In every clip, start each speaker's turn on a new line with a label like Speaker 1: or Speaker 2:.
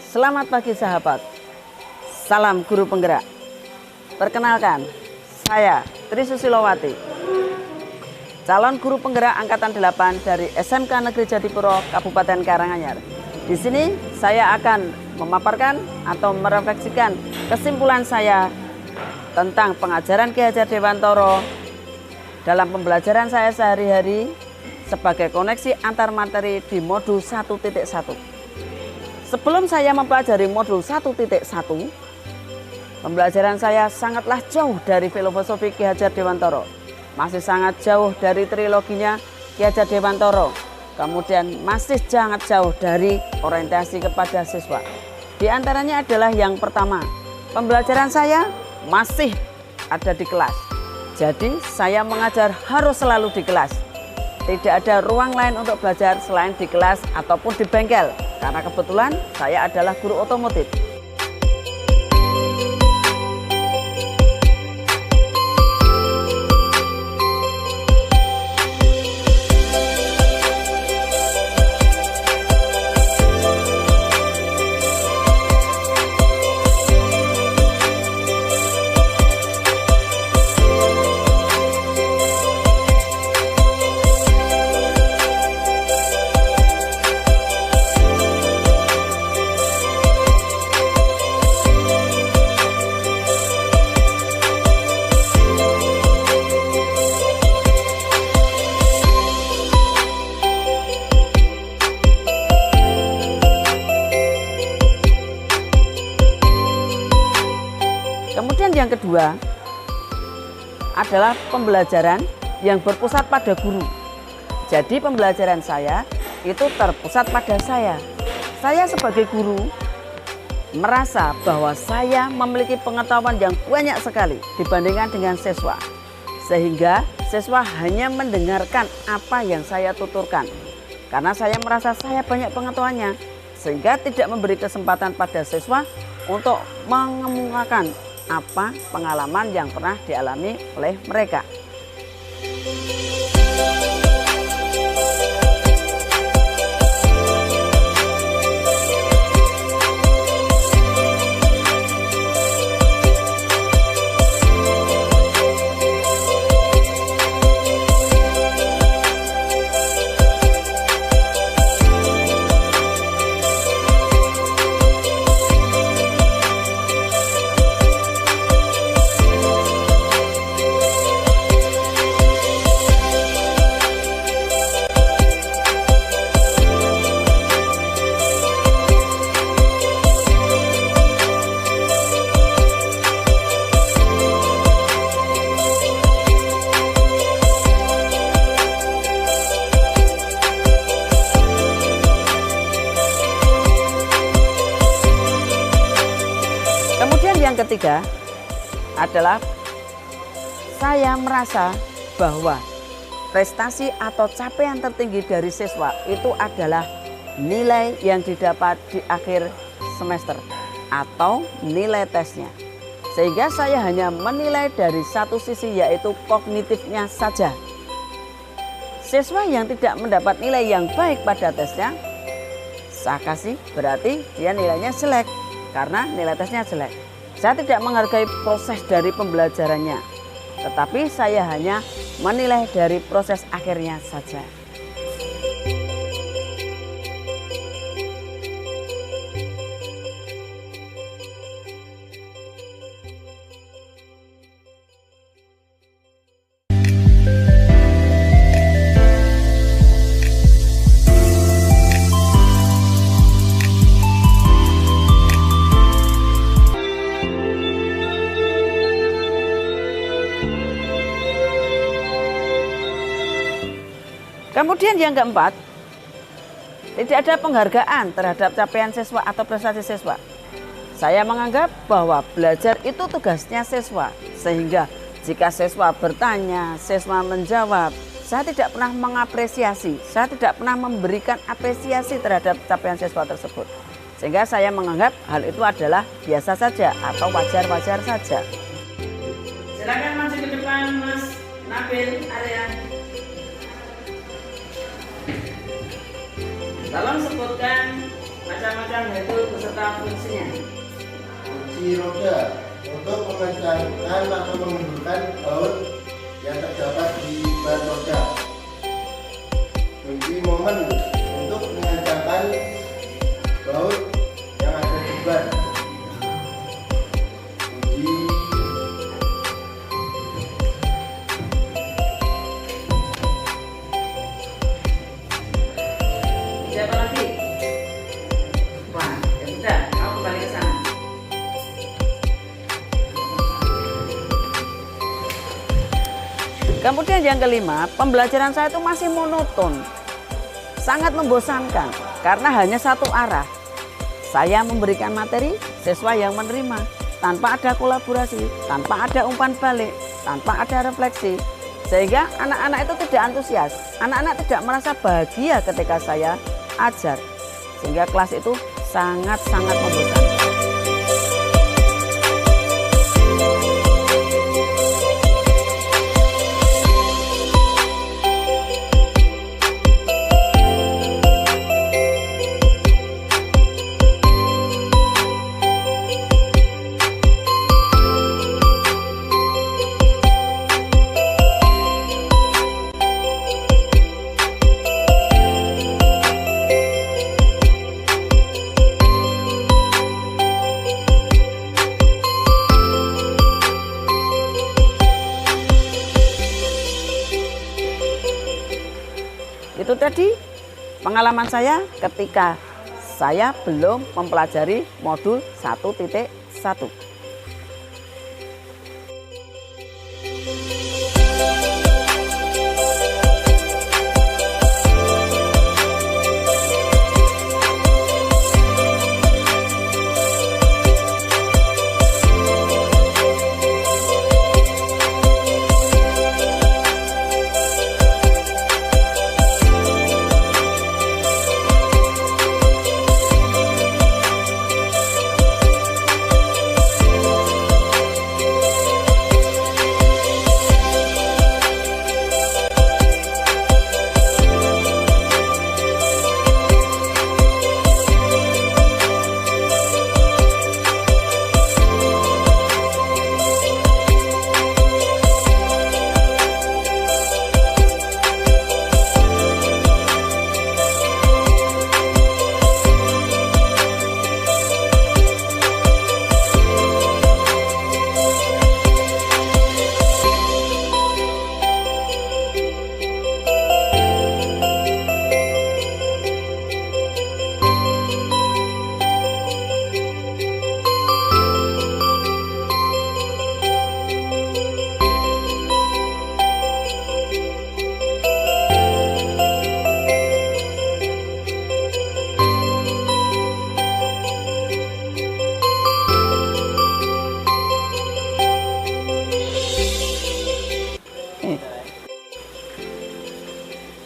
Speaker 1: Selamat pagi sahabat, salam guru penggerak. Perkenalkan, saya Tri Susilowati, calon guru penggerak angkatan 8 dari SMK Negeri Jatipuro, Kabupaten Karanganyar. Di sini saya akan memaparkan atau merefleksikan kesimpulan saya tentang pengajaran Ki Hajar Dewantoro dalam pembelajaran saya sehari-hari sebagai koneksi antar materi di modul 1.1. Sebelum saya mempelajari modul 1.1, pembelajaran saya sangatlah jauh dari filosofi Ki Hajar Dewantoro. Masih sangat jauh dari triloginya Ki Hajar Dewantoro. Kemudian masih sangat jauh dari orientasi kepada siswa. Di antaranya adalah yang pertama, pembelajaran saya masih ada di kelas. Jadi saya mengajar harus selalu di kelas. Tidak ada ruang lain untuk belajar selain di kelas ataupun di bengkel. Karena kebetulan saya adalah guru otomotif. Kemudian yang kedua adalah pembelajaran yang berpusat pada guru. Jadi pembelajaran saya itu terpusat pada saya. Saya sebagai guru merasa bahwa saya memiliki pengetahuan yang banyak sekali dibandingkan dengan siswa. Sehingga siswa hanya mendengarkan apa yang saya tuturkan. Karena saya merasa saya banyak pengetahuannya, sehingga tidak memberi kesempatan pada siswa untuk mengemukakan apa pengalaman yang pernah dialami oleh mereka. Kemudian yang ketiga adalah saya merasa bahwa prestasi atau capaian tertinggi dari siswa itu adalah nilai yang didapat di akhir semester atau nilai tesnya. Sehingga saya hanya menilai dari satu sisi, yaitu kognitifnya saja. Siswa yang tidak mendapat nilai yang baik pada tesnya, saya kasih berarti dia nilainya jelek. Karena nilai tesnya jelek. Saya tidak menghargai proses dari pembelajarannya, tetapi saya hanya menilai dari proses akhirnya saja. Kemudian yang keempat, tidak ada penghargaan terhadap capaian siswa atau prestasi siswa. Saya menganggap bahwa belajar itu tugasnya siswa, sehingga jika siswa bertanya, siswa menjawab, saya tidak pernah mengapresiasi, saya tidak pernah memberikan apresiasi terhadap capaian siswa tersebut. Sehingga saya menganggap hal itu adalah biasa saja atau wajar-wajar saja. Silakan maju ke depan, Mas Nabil Arya. Tolong sebutkan Macam-macam yaitu beserta fungsinya.
Speaker 2: Kunci roda untuk mengencangkan atau mengundurkan baut yang terdapat di ban roda. Kunci momen untuk mengencangkan baut yang ada di ban. Kunci
Speaker 1: siapa lagi? Wah, ya sudah, kamu kembali ke sana. Kemudian yang kelima, pembelajaran saya itu masih monoton, sangat membosankan karena hanya satu arah. Saya memberikan materi, siswa yang menerima, tanpa ada kolaborasi, tanpa ada umpan balik, tanpa ada refleksi. Sehingga anak-anak itu tidak antusias, anak-anak tidak merasa bahagia ketika saya ajar. Sehingga kelas itu sangat-sangat membosankan. Itu tadi pengalaman saya ketika saya belum mempelajari modul 1.1.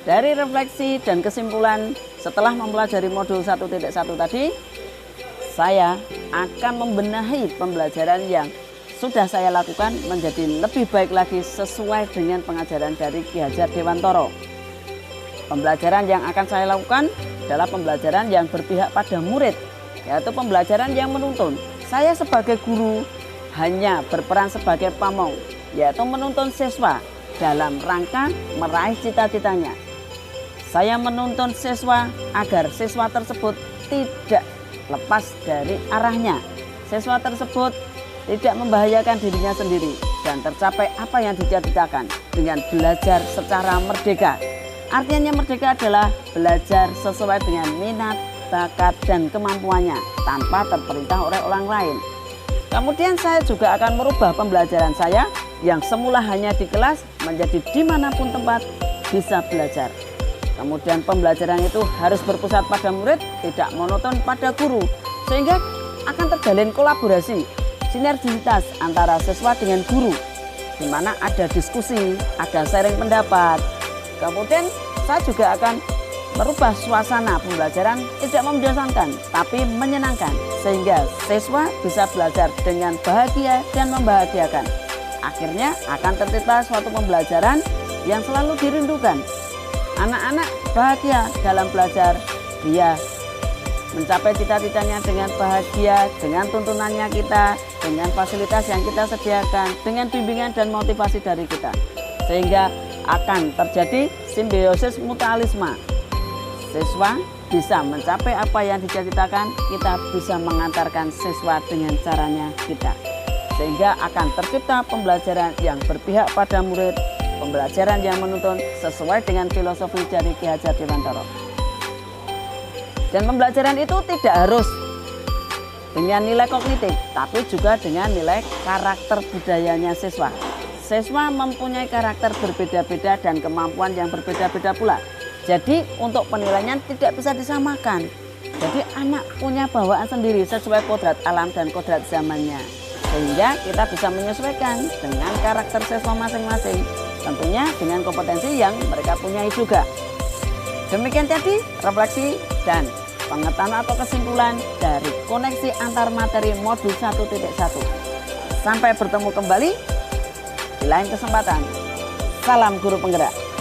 Speaker 1: Dari refleksi dan kesimpulan setelah mempelajari modul 1.1 tadi, saya akan membenahi pembelajaran yang sudah saya lakukan menjadi lebih baik lagi sesuai dengan pengajaran dari Ki Hajar Dewantoro. Pembelajaran yang akan saya lakukan adalah pembelajaran yang berpihak pada murid, yaitu pembelajaran yang menuntun. Saya sebagai guru hanya berperan sebagai pamong, yaitu menuntun siswa dalam rangka meraih cita-citanya. Saya menuntun siswa agar siswa tersebut tidak lepas dari arahnya. Siswa tersebut tidak membahayakan dirinya sendiri dan tercapai apa yang dicita-citakan dengan belajar secara merdeka. Artinya merdeka adalah belajar sesuai dengan minat, bakat, dan kemampuannya tanpa terperintah oleh orang lain. Kemudian saya juga akan merubah pembelajaran saya yang semula hanya di kelas menjadi dimanapun tempat bisa belajar. Kemudian pembelajaran itu harus berpusat pada murid, tidak monoton pada guru, sehingga akan terjalin kolaborasi, sinergitas antara siswa dengan guru, di mana ada diskusi, ada sharing pendapat. Kemudian saya juga akan merubah suasana pembelajaran tidak membosankan, tapi menyenangkan, sehingga siswa bisa belajar dengan bahagia dan membahagiakan. Akhirnya akan tercipta suatu pembelajaran yang selalu dirindukan. Anak-anak bahagia dalam belajar, dia mencapai cita-citanya dengan bahagia, dengan tuntunannya kita, dengan fasilitas yang kita sediakan, dengan bimbingan dan motivasi dari kita. Sehingga akan terjadi simbiosis mutualisme. Siswa bisa mencapai apa yang dicita-citakan, kita bisa mengantarkan siswa dengan caranya kita. Sehingga akan tercipta pembelajaran yang berpihak pada murid, pembelajaran yang menuntun sesuai dengan filosofi dari Ki Hajar Dewantara. Dan pembelajaran itu tidak harus dengan nilai kognitif, tapi juga dengan nilai karakter budayanya siswa. Siswa mempunyai karakter berbeda-beda dan kemampuan yang berbeda-beda pula. Jadi untuk penilaian tidak bisa disamakan. Jadi anak punya bawaan sendiri sesuai kodrat alam dan kodrat zamannya. Sehingga kita bisa menyesuaikan dengan karakter siswa masing-masing. Tentunya dengan kompetensi yang mereka punyai juga. Demikian tadi refleksi dan pengetahuan atau kesimpulan dari koneksi antar materi modul 1.1. Sampai bertemu kembali di lain kesempatan. Salam guru penggerak.